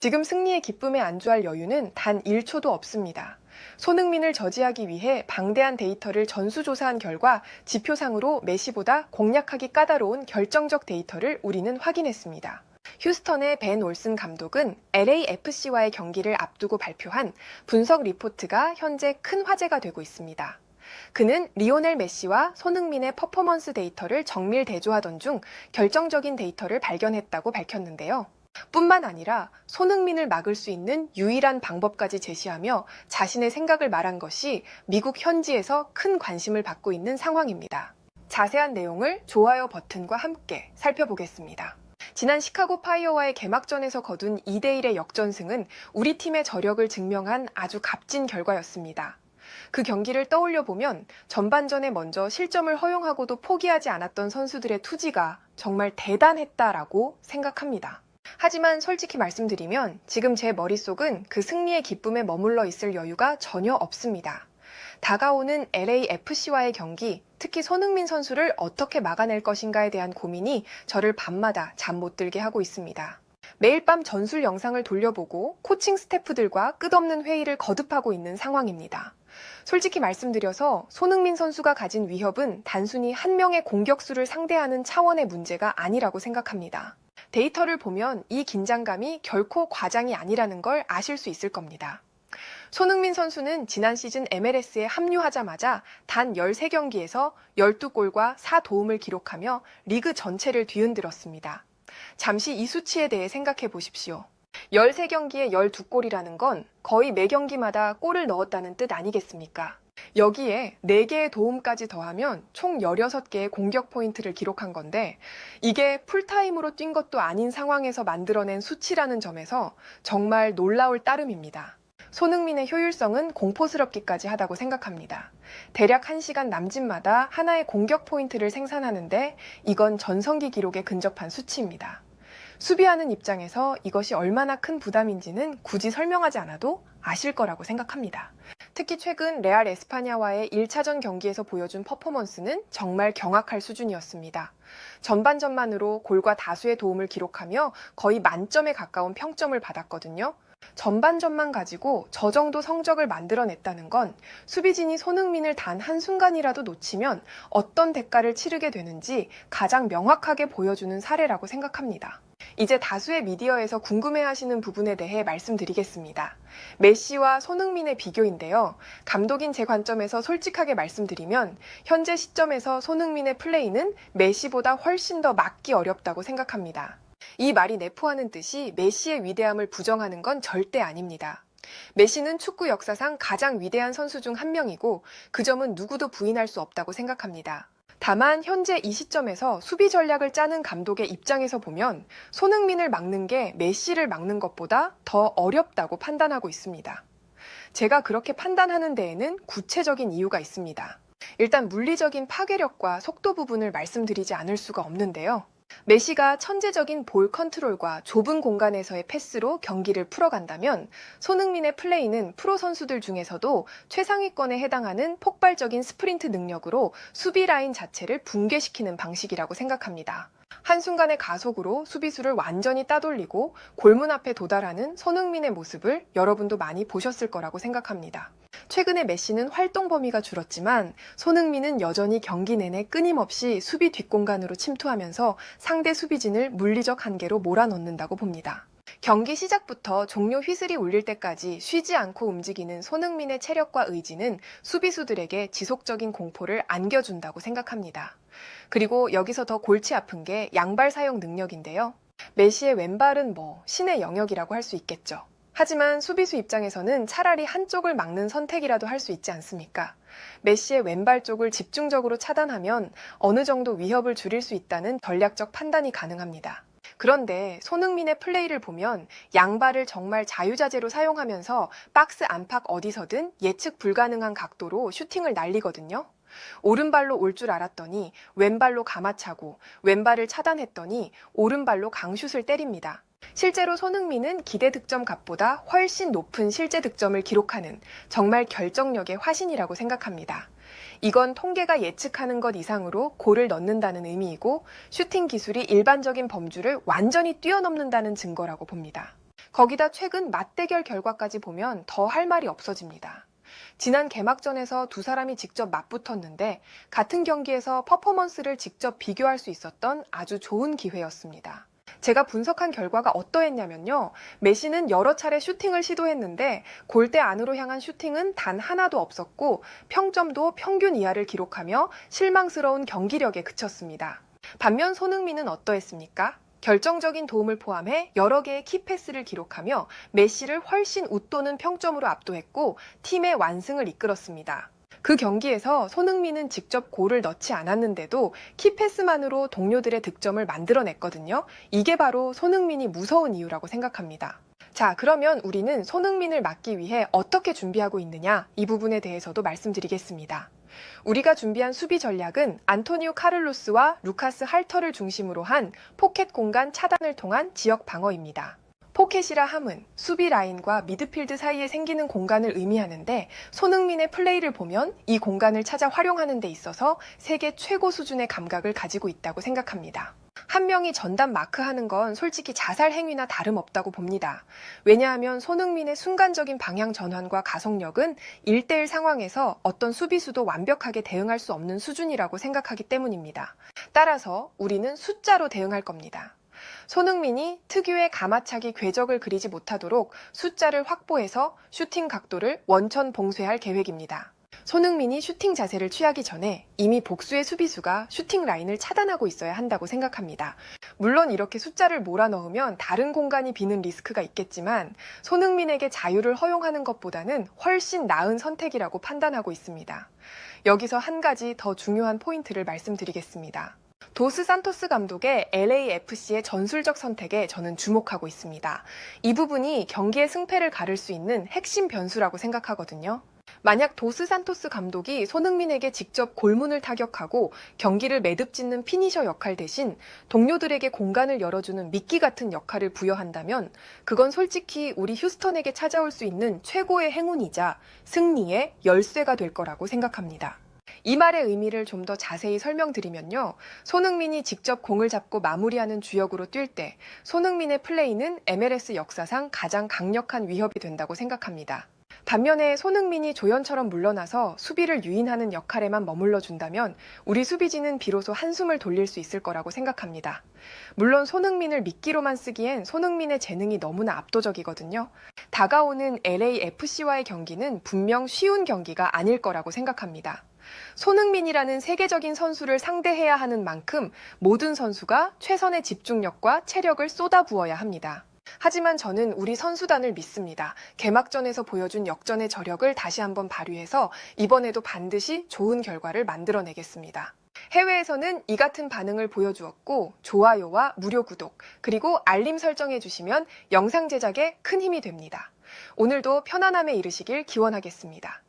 지금 승리의 기쁨에 안주할 여유는 단 1초도 없습니다. 손흥민을 저지하기 위해 방대한 데이터를 전수조사한 결과 지표상으로 메시보다 공략하기 까다로운 결정적 데이터를 우리는 확인했습니다. 휴스턴의 벤 올슨 감독은 LAFC와의 경기를 앞두고 발표한 분석 리포트가 현재 큰 화제가 되고 있습니다. 그는 리오넬 메시와 손흥민의 퍼포먼스 데이터를 정밀 대조하던 중 결정적인 데이터를 발견했다고 밝혔는데요. 뿐만 아니라 손흥민을 막을 수 있는 유일한 방법까지 제시하며 자신의 생각을 말한 것이 미국 현지에서 큰 관심을 받고 있는 상황입니다. 자세한 내용을 좋아요 버튼과 함께 살펴보겠습니다. 지난 시카고 파이어와의 개막전에서 거둔 2대1의 역전승은 우리 팀의 저력을 증명한 아주 값진 결과였습니다. 그 경기를 떠올려 보면 전반전에 먼저 실점을 허용하고도 포기하지 않았던 선수들의 투지가 정말 대단했다라고 생각합니다. 하지만 솔직히 말씀드리면 지금 제 머릿속은 그 승리의 기쁨에 머물러 있을 여유가 전혀 없습니다. 다가오는 LAFC와의 경기, 특히 손흥민 선수를 어떻게 막아낼 것인가에 대한 고민이 저를 밤마다 잠 못 들게 하고 있습니다. 매일 밤 전술 영상을 돌려보고 코칭 스태프들과 끝없는 회의를 거듭하고 있는 상황입니다. 솔직히 말씀드려서 손흥민 선수가 가진 위협은 단순히 한 명의 공격수를 상대하는 차원의 문제가 아니라고 생각합니다. 데이터를 보면 이 긴장감이 결코 과장이 아니라는 걸 아실 수 있을 겁니다. 손흥민 선수는 지난 시즌 MLS에 합류하자마자 단 13경기에서 12골과 4도움을 기록하며 리그 전체를 뒤흔들었습니다. 잠시 이 수치에 대해 생각해 보십시오. 13경기에 12골이라는 건 거의 매 경기마다 골을 넣었다는 뜻 아니겠습니까? 여기에 4개의 도움까지 더하면 총 16개의 공격 포인트를 기록한 건데 이게 풀타임으로 뛴 것도 아닌 상황에서 만들어낸 수치라는 점에서 정말 놀라울 따름입니다. 손흥민의 효율성은 공포스럽기까지 하다고 생각합니다. 대략 1시간 남짓마다 하나의 공격 포인트를 생산하는데 이건 전성기 기록에 근접한 수치입니다. 수비하는 입장에서 이것이 얼마나 큰 부담인지는 굳이 설명하지 않아도 아실 거라고 생각합니다. 특히 최근 레알 에스파냐와의 1차전 경기에서 보여준 퍼포먼스는 정말 경악할 수준이었습니다. 전반전만으로 골과 다수의 도움을 기록하며 거의 만점에 가까운 평점을 받았거든요. 전반전만 가지고 저 정도 성적을 만들어냈다는 건 수비진이 손흥민을 단 한순간이라도 놓치면 어떤 대가를 치르게 되는지 가장 명확하게 보여주는 사례라고 생각합니다. 이제 다수의 미디어에서 궁금해하시는 부분에 대해 말씀드리겠습니다. 메시와 손흥민의 비교인데요. 감독인 제 관점에서 솔직하게 말씀드리면 현재 시점에서 손흥민의 플레이는 메시보다 훨씬 더 막기 어렵다고 생각합니다. 이 말이 내포하는 뜻이 메시의 위대함을 부정하는 건 절대 아닙니다. 메시는 축구 역사상 가장 위대한 선수 중 한 명이고 그 점은 누구도 부인할 수 없다고 생각합니다. 다만 현재 이 시점에서 수비 전략을 짜는 감독의 입장에서 보면 손흥민을 막는 게 메시를 막는 것보다 더 어렵다고 판단하고 있습니다. 제가 그렇게 판단하는 데에는 구체적인 이유가 있습니다. 일단 물리적인 파괴력과 속도 부분을 말씀드리지 않을 수가 없는데요. 메시가 천재적인 볼 컨트롤과 좁은 공간에서의 패스로 경기를 풀어간다면 손흥민의 플레이는 프로 선수들 중에서도 최상위권에 해당하는 폭발적인 스프린트 능력으로 수비 라인 자체를 붕괴시키는 방식이라고 생각합니다. 한순간의 가속으로 수비수를 완전히 따돌리고 골문 앞에 도달하는 손흥민의 모습을 여러분도 많이 보셨을 거라고 생각합니다. 최근에 메시는 활동 범위가 줄었지만 손흥민은 여전히 경기 내내 끊임없이 수비 뒷공간으로 침투하면서 상대 수비진을 물리적 한계로 몰아넣는다고 봅니다. 경기 시작부터 종료 휘슬이 울릴 때까지 쉬지 않고 움직이는 손흥민의 체력과 의지는 수비수들에게 지속적인 공포를 안겨준다고 생각합니다. 그리고 여기서 더 골치 아픈 게 양발 사용 능력인데요. 메시의 왼발은 신의 영역이라고 할 수 있겠죠. 하지만 수비수 입장에서는 차라리 한쪽을 막는 선택이라도 할 수 있지 않습니까? 메시의 왼발 쪽을 집중적으로 차단하면 어느 정도 위협을 줄일 수 있다는 전략적 판단이 가능합니다. 그런데 손흥민의 플레이를 보면 양발을 정말 자유자재로 사용하면서 박스 안팎 어디서든 예측 불가능한 각도로 슈팅을 날리거든요. 오른발로 올 줄 알았더니 왼발로 감아차고 왼발을 차단했더니 오른발로 강슛을 때립니다. 실제로 손흥민은 기대 득점값보다 훨씬 높은 실제 득점을 기록하는 정말 결정력의 화신이라고 생각합니다. 이건 통계가 예측하는 것 이상으로 골을 넣는다는 의미이고 슈팅 기술이 일반적인 범주를 완전히 뛰어넘는다는 증거라고 봅니다. 거기다 최근 맞대결 결과까지 보면 더 할 말이 없어집니다. 지난 개막전에서 두 사람이 직접 맞붙었는데 같은 경기에서 퍼포먼스를 직접 비교할 수 있었던 아주 좋은 기회였습니다. 제가 분석한 결과가 어떠했냐면요. 메시는 여러 차례 슈팅을 시도했는데 골대 안으로 향한 슈팅은 단 하나도 없었고 평점도 평균 이하를 기록하며 실망스러운 경기력에 그쳤습니다. 반면 손흥민은 어떠했습니까? 결정적인 도움을 포함해 여러 개의 키패스를 기록하며 메시를 훨씬 웃도는 평점으로 압도했고 팀의 완승을 이끌었습니다. 그 경기에서 손흥민은 직접 골을 넣지 않았는데도 키패스만으로 동료들의 득점을 만들어냈거든요. 이게 바로 손흥민이 무서운 이유라고 생각합니다. 자, 그러면 우리는 손흥민을 막기 위해 어떻게 준비하고 있느냐? 이 부분에 대해서도 말씀드리겠습니다. 우리가 준비한 수비 전략은 안토니오 카를로스와 루카스 할터를 중심으로 한 포켓 공간 차단을 통한 지역 방어입니다. 포켓이라 함은 수비 라인과 미드필드 사이에 생기는 공간을 의미하는데 손흥민의 플레이를 보면 이 공간을 찾아 활용하는 데 있어서 세계 최고 수준의 감각을 가지고 있다고 생각합니다. 한 명이 전담 마크하는 건 솔직히 자살 행위나 다름없다고 봅니다. 왜냐하면 손흥민의 순간적인 방향 전환과 가속력은 1대1 상황에서 어떤 수비수도 완벽하게 대응할 수 없는 수준이라고 생각하기 때문입니다. 따라서 우리는 숫자로 대응할 겁니다. 손흥민이 특유의 가마차기 궤적을 그리지 못하도록 숫자를 확보해서 슈팅 각도를 원천 봉쇄할 계획입니다. 손흥민이 슈팅 자세를 취하기 전에 이미 복수의 수비수가 슈팅 라인을 차단하고 있어야 한다고 생각합니다. 물론 이렇게 숫자를 몰아넣으면 다른 공간이 비는 리스크가 있겠지만 손흥민에게 자유를 허용하는 것보다는 훨씬 나은 선택이라고 판단하고 있습니다. 여기서 한 가지 더 중요한 포인트를 말씀드리겠습니다. 도스 산토스 감독의 LAFC의 전술적 선택에 저는 주목하고 있습니다. 이 부분이 경기의 승패를 가를 수 있는 핵심 변수라고 생각하거든요. 만약 도스 산토스 감독이 손흥민에게 직접 골문을 타격하고 경기를 매듭짓는 피니셔 역할 대신 동료들에게 공간을 열어주는 미끼 같은 역할을 부여한다면 그건 솔직히 우리 휴스턴에게 찾아올 수 있는 최고의 행운이자 승리의 열쇠가 될 거라고 생각합니다. 이 말의 의미를 좀 더 자세히 설명드리면요. 손흥민이 직접 공을 잡고 마무리하는 주역으로 뛸 때 손흥민의 플레이는 MLS 역사상 가장 강력한 위협이 된다고 생각합니다. 반면에 손흥민이 조연처럼 물러나서 수비를 유인하는 역할에만 머물러 준다면 우리 수비진은 비로소 한숨을 돌릴 수 있을 거라고 생각합니다. 물론 손흥민을 미끼로만 쓰기엔 손흥민의 재능이 너무나 압도적이거든요. 다가오는 LAFC와의 경기는 분명 쉬운 경기가 아닐 거라고 생각합니다. 손흥민이라는 세계적인 선수를 상대해야 하는 만큼 모든 선수가 최선의 집중력과 체력을 쏟아부어야 합니다. 하지만 저는 우리 선수단을 믿습니다. 개막전에서 보여준 역전의 저력을 다시 한번 발휘해서 이번에도 반드시 좋은 결과를 만들어내겠습니다. 해외에서는 이 같은 반응을 보여주었고 좋아요와 무료 구독 그리고 알림 설정해 주시면 영상 제작에 큰 힘이 됩니다. 오늘도 편안함에 이르시길 기원하겠습니다.